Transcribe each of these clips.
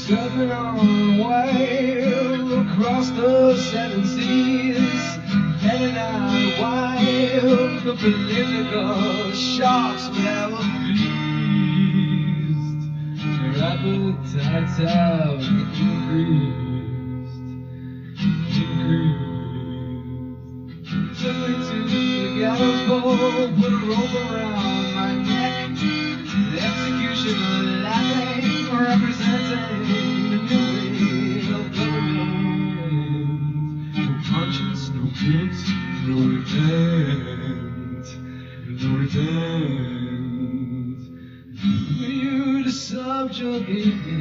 Surfing on a wave across the 7 seas, heading out wild, the political sharks will have a feast. Their appetites have increased. Took me to the gallows pole, put a rope around my neck. The executioner laughing, representing the new way of government. No conscience, no guilt, no repent, no repent. For you to subjugate me.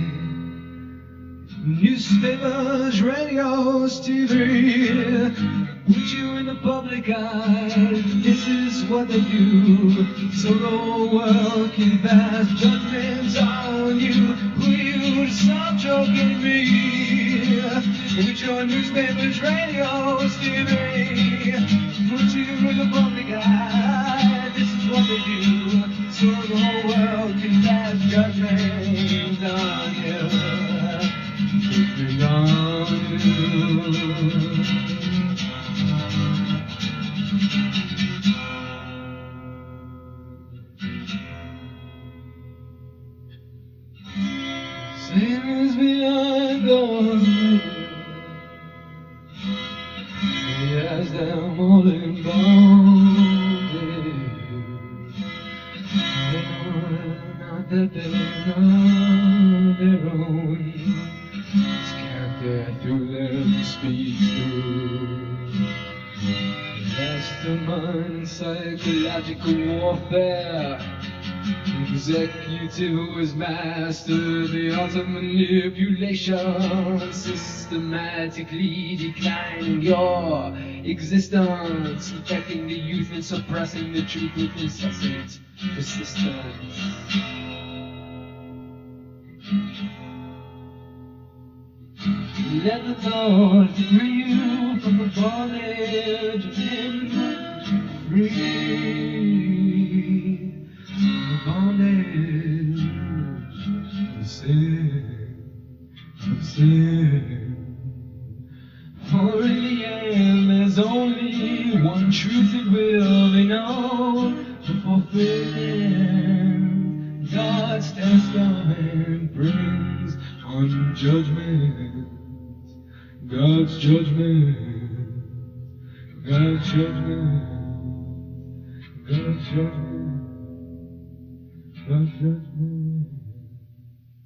Newspapers, radios, TV, put you in the public eye. This is what they do, so the world can pass judgment on you. For you to subjugate me, with your newspapers, radios, TV, put you in the public eye. This is what they do, so the whole world can pass judgment on you. Judgment on you. Sin is behind the veil. He has them all in bondage. They know not that they're not their own. His character through them speaks through. Mastermind psychological warfare. Executive who has mastered the art of manipulation, systematically declining your existence, infecting the youth and suppressing the truth with incessant persistence. Let the thought free you from the bondage of him, free. Bondage of sin. For in the end, there's only one truth that will be known. To fulfilling God's testament brings on judgment. God's judgment. God's judgment. God's judgment. God's judgment.